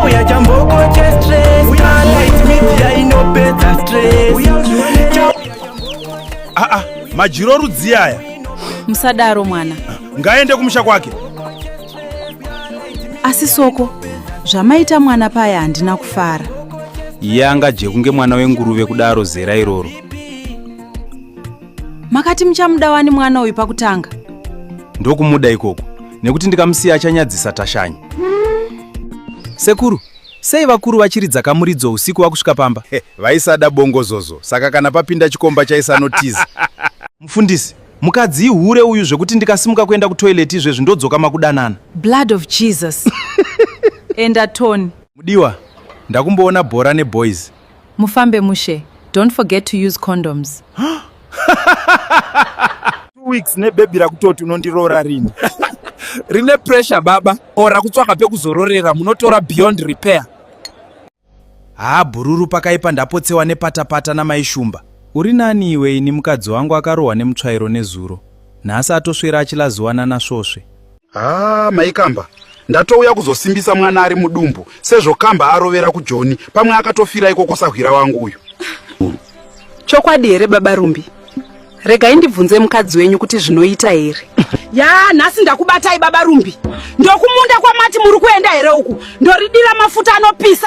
chauya chamboko chestress Starlight Media inopedza stress. Majiro rudzi aya. Musadaro mwana. Ngaende kumusha kwake. Asi Soko, zvamaita mwana paya handina kufara. Yanga je kunge mwana wenguruve kudaro zera iroro. Makati muchamuda wani mwana uyu pakutanga? Ndokumuda ikoko, nekuti ndikamusiya achanyadzisa tashanyi. Sekuru, sei vakuru vachiridza kamuridzo usiku wakusvika pamba? Vaisada bongozozo, saka kana papinda chikomba chaisanotiza. Mufundisi, mukadzi hure uyu zvekuti ndikasimuka kuenda kutoileti izvezvi ndodzoka makudanana. Blood of Jesus. Enda Tony. Mudiwa, ndakumboona bhora neboys. Mufambe mushe. Don't forget to use condoms. 2 weeks nebebi rakutoti unondirora rini. Rine pressure baba, ora kutsvaka pekuzororera munotora beyond repair. Bhururu pakaipa ndapotsewa nepatapata namaishumba. Uri nani iwe? Ini mukadzi wangu akarohwa nemutsvairo nezuro. Nhasi atoswera achilaziwana nasvosve. Maikamba, ndatouya kuzosimbisa mwana ari mudumbu, sezvo Kamba arovera kuJoni, pamwe akatofira ikoko sahwira wangu uyu. Chokwadi here baba Rumbi? Regai ndibvunze mukadzi wenyu kuti zvinoita here. Nhasi ndakubatai baba Rumbi. Ndokumunda kwamati muri kuenda here uku. Ndoridira mafuta anopisa.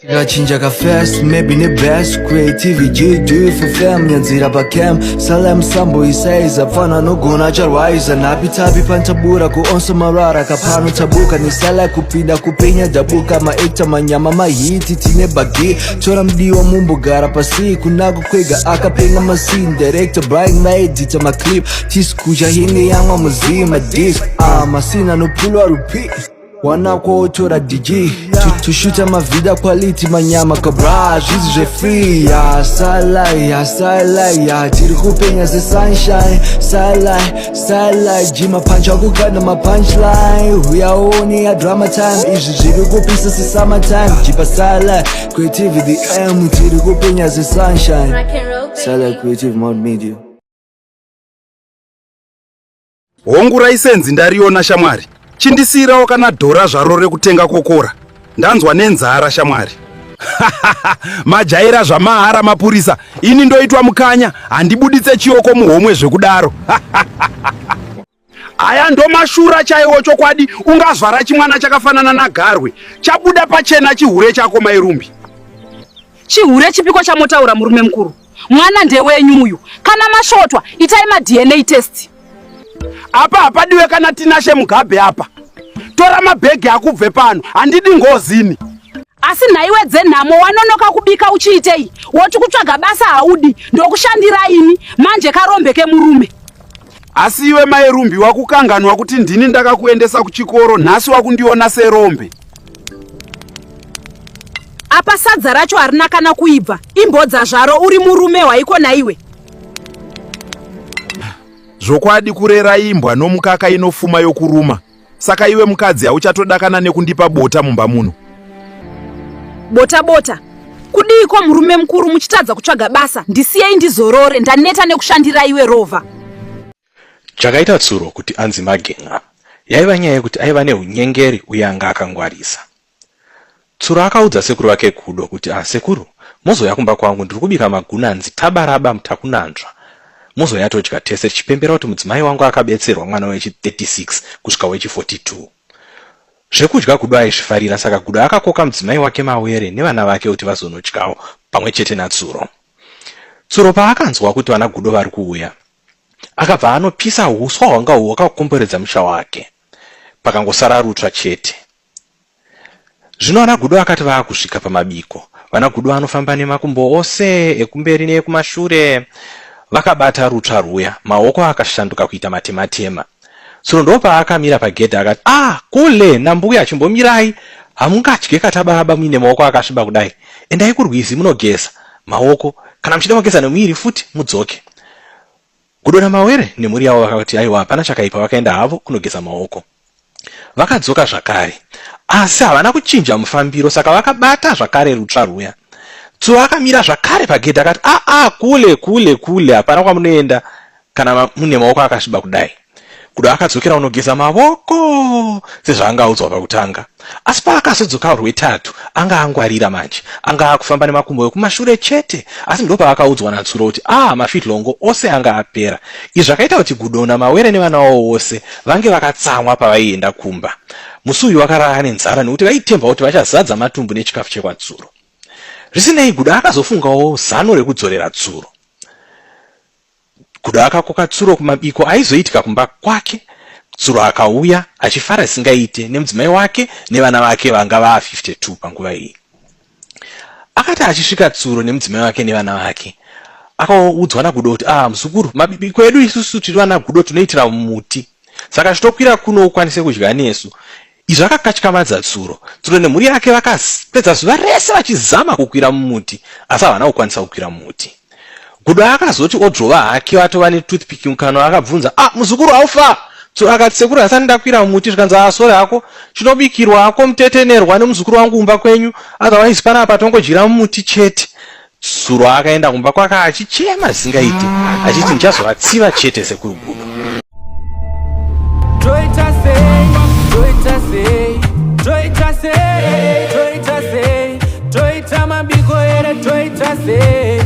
Gachinja ka fast, maybe the best creativity do for family nzira bakam salam sambo isaiza fana no gona charwaiza napitabi pantabura ku onso marara kapano tabuka ni sala kupinda kupenya dabuka maekta manyama mahiti tine bagi chora mdiwa mumbugara pasi kunago kwega akapenga masin director bright made dita ma clip tiskuja hinge yangwa muzima disc masina no pulo rupi wana kwa otora DJ tushuta mavida quality manyama kabra jizi je free ya sala ya tiri kupenya ze sunshine sala jima pancha kukana ma punchline uyaoni ya drama time izi jiri kupisa se summer time jipa sala creativity tiri kupenya ze sunshine sala creative mode media. Hongu raisenzi ndariona shamwari. Chindisirawo kana dhora zvaro rekutenga kokora. Ndanzwa nenzara shamwari. Majaira zvamahara mapurisa. Ini ndoitwa mukanya, handibuditse chioko muhomwe zvekudaro. Aya ndo mashura chaiwo chokwadi, ungazvara chimwana chakafanana nagarwe. Chabuda pachena chihure chako Mairumbi. Chihure chipiko chamotaura murume mukuru. Mwana ndewenyu uyu. Kana mashotwa, itai ma DNA test. Apa hapadiwe kana tinashe Mugabe apa. Tora mabhegi akubve pano, handidi ngozini. Asi nhaiwedze nhamo wanonoka kubika uchiitei. Woti kutsvaga basa haudi, ndokushandira ini, manje karombeke murume. Asi iwe Mairumbi wakukanganwa kuti ndini ndakakuendesa kuchikoro, nhasi wakundiona serombe. Apa sadza racho harina kana kuibva, imbodza zvaro uri murume waiko naiwe. Zvokwadi kurera imbwa nomukaka inofuma yokuruma. Saka iwe mukadzi hauchatodakana nekundipa bota mumba muno. Bota. Kudiko murume mukuru muchitadza kutsvaga basa, ndisiyei ndizorore, ndaneta nekushandira iwe Rova. Chakaita Tsuro kuti anzi Magenga, yaiva nyaya yekuti aiva neunyengeri uye anga akangwarisa. Tsuro akaudza sekuru wake Kudo kuti sekuru, mozouya kumba kwangu ndiri kubika magunanzi tabaraba mutakunanzva. Mozoya todya tese chipembera kuti mudzimai wangu akabetserwa mwana wechi36 kusvika wechi42. Zvekudya Kudo aizvifarira, saka Kudo akakoka mudzimai wake Mawere nevana vake kuti vazonodyawo pamwe chete naTsuro. Tsuro paakanzwa kuti vana Kudo vari kuuya, akabva anopisa huswa hwanga hwakakomberedza musha wake. Pakangosara rutsva chete. Zvino vana Kudo akati vaakusvika pamabiko, vana Kudo anofamba nemakumbo ose ekumberi nekumashure. Vakabata rutsva ruya, maoko akashanduka kuita matematema. Tsuro ndopa akamira pagedhi akati, kule nambuya chimbomirai, hamungadye katabaraba muine maoko akasviba kudai. Endai kurwizi munogeza maoko, kana muchida kugeza nemuviri futi mudzoke. Kudo naMawere nemhuri yavo vakati aiwa hapana chakaipa, vakaenda havo kunogeza maoko. Vakadzoka zvakare, asi havana kuchinja mufambiro, saka vakabata zvakare rutsva ruya. Tsuro akamira zvakare pagedhi akati kule hapana kwamunoenda kana mune maoko akasviba kudai. Gudo akadzokera unogeza mavoko sezvaangaudzwa pakutanga, asi paakazodzoka rwetatu anga angwarira manje. Anga akufamba nemakumbo ekumashure chete, asi ndo paakaudzwa naTsuro kuti mafitlongo ose anga apera. Izvi zvakaita kuti Gudo naMawere nevana vavo vose vange vakatsamwa pavaienda kumba. Musi uyu vakarara nenzara nekuti vaitemba kuti vachazadza matumbu nechikafu chekwaTsuro. Zvisinei, Gudo akazofungawo zano rekudzorera Tsuro. Gudo akakoka Tsuro kumabiko aizoitika kumba kwake. Tsuro akauya achifara singaite nemudzimai wake nevana vake vanga va 52 panguva iyi. Akati achisvika Tsuro nemudzimai wake nevana vake, akaudzwa naGudo kuti muzukuru, mabiko edu isusu tiri vana Gudo tunoitira mumuti, saka chitokwira kuno ukwanise kudya nesu. Izvi akakatyamadza Tsuro. Tsuro nemhuri yake vakapedza zuva rese vachizama kukwira mumuti, asi havana kukwanisa kukwira mumuti. Gudo akazoti odrova hake watova netoothpick mukanwa, akabvunza, muzukuru aufa? Tsuro akati, sekuru hasani ndakwira mumuti zvikanzi sore hako chinobikirwa hako mutetenerwa nemuzukuru wangu kumba kwenyu, otherwise panapa tongojira mumuti chete. Tsuro akaenda kumba kwake achichema zvisingaite, achiti ndichazovatsiva chete sekuru Gudo. Toita mabiko ere toita say